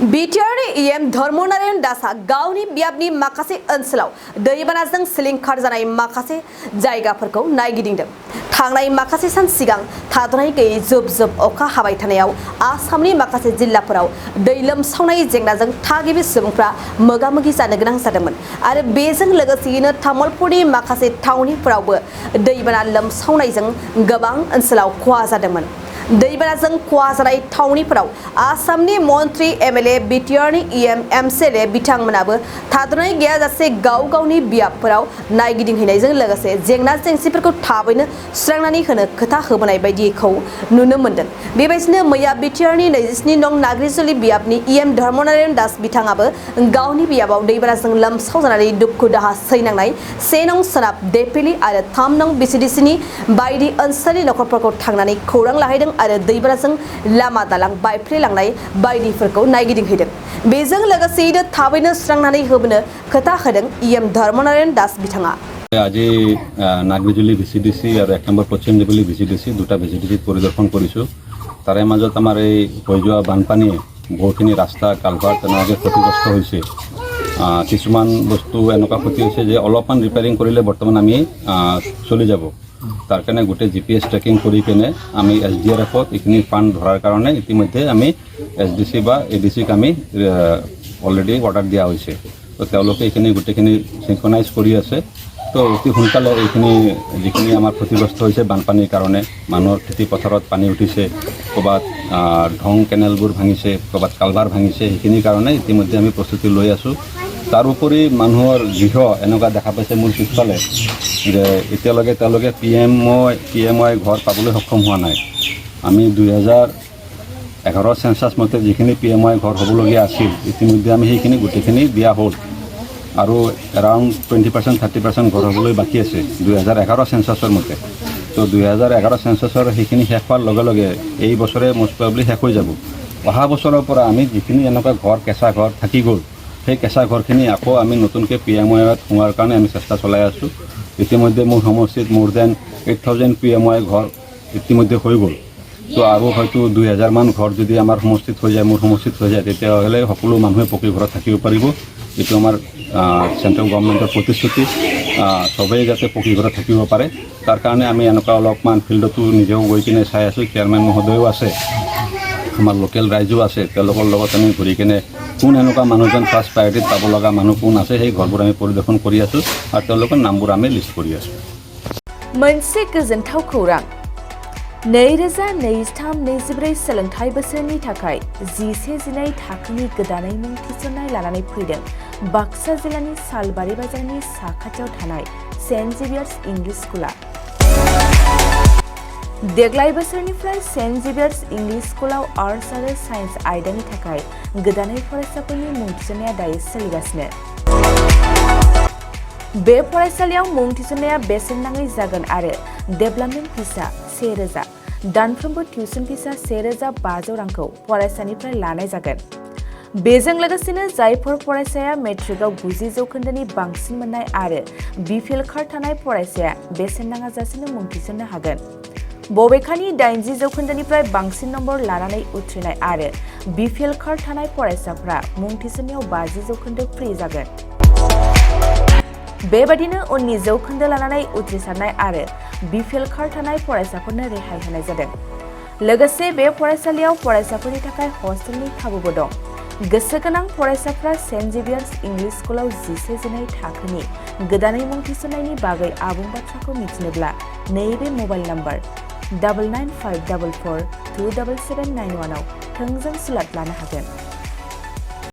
बिटिआरनि इएम धर्मनारायण दासआ गावनि बियाबनि माखासे ओनसोलाव दैबानाजों सिलिंखार जानाय माखासे जायगाफोरखौ नायगिदिंदों। थांनाय माखासे सान सिगां थाद'नाय गैयै जोब जोब अखा हाबाय थानायाव आसामनि माखासे जिल्लाफोराव दै लोमसावनाय जेंनाजों थागिबि सुबुंफ्रा मोगा-मोगि जानो गोनां जादोंमोन आरो बेजों लोगोसेयैनो तामुलपुरनि माखासे थावनिफोरावबो दैबाना लोमसावनायजों गोबां ओनसोलाव खहा जादोंमोन। दैबानाजों खहा जानाय थावनिफोराव आसामनि मन्त्रि एमएलए बिटिआरनि इएम एमसिएलए बिथांमोनाबो थाद'नाय गैयाजासे गाव गावनि बियाबफोराव नायगिदिंहैनायजों लोगोसे जेंना जेंसिफोरखौ थाबैनो सुस्रांनानै होनो खोथा होबोनाय बायदिखौ नुनो मोन्दों। बेबायदिनो मैया बिटिआरनि 27 नं नाग्रिजुलि बियाबनि इएम धर्मनारायण दास बिथाङाबो गावनि बियाबाव दैबानाजों लोमसाव जानानै दुखु दाहा सैनांनाय 1 नं सोनाब देपिलि आरो 3 नं बिसिडिसिनि बायदि ओनसोलनि नखरफोरखौ थांनानै खौरां लाहैदों आरो दैबानाजों लामा दालां बायफ्लेलांनाय बायदिफोरखौ नायगिदिंहैदों। बेजों लोगोसेयैनो थाबैनो सुस्रांनानै होबोनो खोथा होदों इएम धर्मनारायण दास बिथाङा। আজি নাগৰিজুলি ভিচিডিচি আৰু 1 নম্বৰ পশ্চিম দেৱলী ভিচিডিচি দুটা ভিচিডিচি পৰিদৰ্শন কৰিছোঁ। তাৰে মাজত আমাৰ এই হৈ যোৱা বানপানীয়ে বহুখিনি ৰাস্তা কালভাৰ তেনেকৈ ক্ষতিগ্ৰস্ত হৈছে। কিছুমান বস্তু এনেকুৱা ক্ষতি হৈছে যে অলপমান ৰিপেয়াৰিং কৰিলে বৰ্তমান আমি চলি যাব। তাৰ কাৰণে গোটেই GPS ট্ৰেকিং কৰি কিনে আমি SDRFত এইখিনি ফাণ্ড ধৰাৰ কাৰণে ইতিমধ্যে আমি SDC বা ADCক আমি অলৰেডি অৰ্ডাৰ দিয়া হৈছে। তো তেওঁলোকে এইখিনি গোটেইখিনি চিনক্ৰনাইজ কৰি আছে। তো অতি সোনকালে এইখিনি যিখিনি আমাৰ ক্ষতিগ্ৰস্ত হৈছে বানপানীৰ কাৰণে মানুহৰ খেতি পথাৰত পানী উঠিছে, ক'ৰবাত ঢং কেনেলবোৰ ভাঙিছে, ক'ৰবাত কালভাৰ ভাঙিছে, সেইখিনিৰ কাৰণে ইতিমধ্যে আমি প্ৰস্তুতি লৈ আছোঁ। তাৰোপৰি মানুহৰ গৃহ এনেকুৱা দেখা পাইছে মোৰ পিছফালে যে এতিয়ালৈকে তেওঁলোকে PMY ঘৰ পাবলৈ সক্ষম হোৱা নাই। আমি 2011 চেঞ্চাছ মতে যিখিনি PMY ঘৰ হ'বলগীয়া আছিল ইতিমধ্যে আমি সেইখিনি গোটেইখিনি দিয়া হ'ল আৰু এৰাউণ্ড 20% 30% ঘৰ হ'বলৈ বাকী আছে 2011 চেঞ্চাছৰ মতে। তো 2011 চেঞ্চাছৰ সেইখিনি শেষ হোৱাৰ লগে লগে এই বছৰে মষ্ট প্ৰবেবলি শেষ হৈ যাব। অহা বছৰৰ পৰা আমি যিখিনি এনেকুৱা ঘৰ কেঁচা ঘৰ থাকি গ'ল সেই কেঁচা ঘৰখিনি আকৌ আমি নতুনকৈ PMYত সোমোৱাৰ কাৰণে আমি চেষ্টা চলাই আছোঁ। ইতিমধ্যে মোৰ সমষ্টিত মোৰ দেন 8000 PMY ঘৰ ইতিমধ্যে হৈ গ'ল। তো আৰু হয়তো 2000 মান ঘৰ যদি আমাৰ সমষ্টিত হৈ যায়, মোৰ সমষ্টিত হৈ যায়, তেতিয়াহ'লে সকলো মানুহে পকী ঘৰত থাকিব পাৰিব। এইটো আমাৰ চেণ্ট্ৰেল গভৰ্ণমেণ্টৰ প্ৰতিশ্ৰুতি, চবেই যাতে পকী ঘৰত থাকিব পাৰে। তাৰ কাৰণে আমি এনেকুৱা অলপমান ফিল্ডতো নিজেও গৈ কিনে চাই আছোঁ। চেয়াৰমেন মহোদয়ো আছে, আমাৰ লোকেল ৰাইজো আছে, তেওঁলোকৰ লগত আমি ঘূৰি কিনে কোন এনেকুৱা মানুহজন ফাৰ্ষ্ট প্ৰায়ৰিটিত পাব লগা মানুহ কোন আছে সেই ঘৰবোৰ আমি পৰিদৰ্শন কৰি আছোঁ আৰু তেওঁলোকৰ নামবোৰ আমি লিষ্ট কৰি আছোঁ। मोनसे गोजोनथाव खौरां 2023-24 सोलोंथाइ बोसोरनि थाखाय 11-12 थाखोनि गोदानै मुं थिसननाय लानानै फैदों बाक्सा जिल्लानि सालबारि बाजारनि साखाथियाव थानाय सेन्ट जेभियार्स इंलिश स्कुला। देग्लाय बोसोरनिफ्राय सेन्ट जेभियार्स इंलिश स्कुलाव आर्ट्स आरो साइन्स आयदानि थाखाय गोदानै फरायसाफोरनि मुं थिसननाया दायो सोलिगासिनो। बे फरायसालियाव मुं थिसननाया बेसेन नाङै जागोन आरो डेभेलपमेन्ट फिसा 1000, दानफ्रोमबो टिउसन फिसा 1500 रांखौ फरायसानिफ्राय लानाय जागोन। बेजों लोगोसेनो जायफोर फरायसाया मेट्रिकआव 90 जौखोन्दोनि बांसिन मोननाय आरो बिपिएल कार्ड थानाय फरायसाया बेसेन नाङाजासेनो मुं थिसननो हागोन। बबेखानि 80 जौखोन्दोनिफ्राय बांसिन नम्बर लानानै उथ्रिनाय आरो बिपिएल कार्ड थानाय फरायसाफ्रा मुं थिसननायाव 50 जौखोन्दो फ्रि जागोन। बेबादिनो उननि जौखोन्दो लानानै उथ्रिसारनाय आरो बिपिएल कार्ड थानाय फरायसाफोरनो रेहाय होनाय जादों। लोगोसे बे फरायसालियाव फरायसाफोरनि थाखाय हस्टेलनि खाबुबो दं। गोसो गोनां फरायसाफ्रा सेन्ट जेभियार्स इंलिश स्कुलाव 11-12 थाखोनि गोदानै मुं थिसननायनि बागै आबुं बाथ्राखौ मिथिनोब्ला नैबे मबाइल नम्बर 9954427791 आव थोंजों सुलाद लानो हागोन।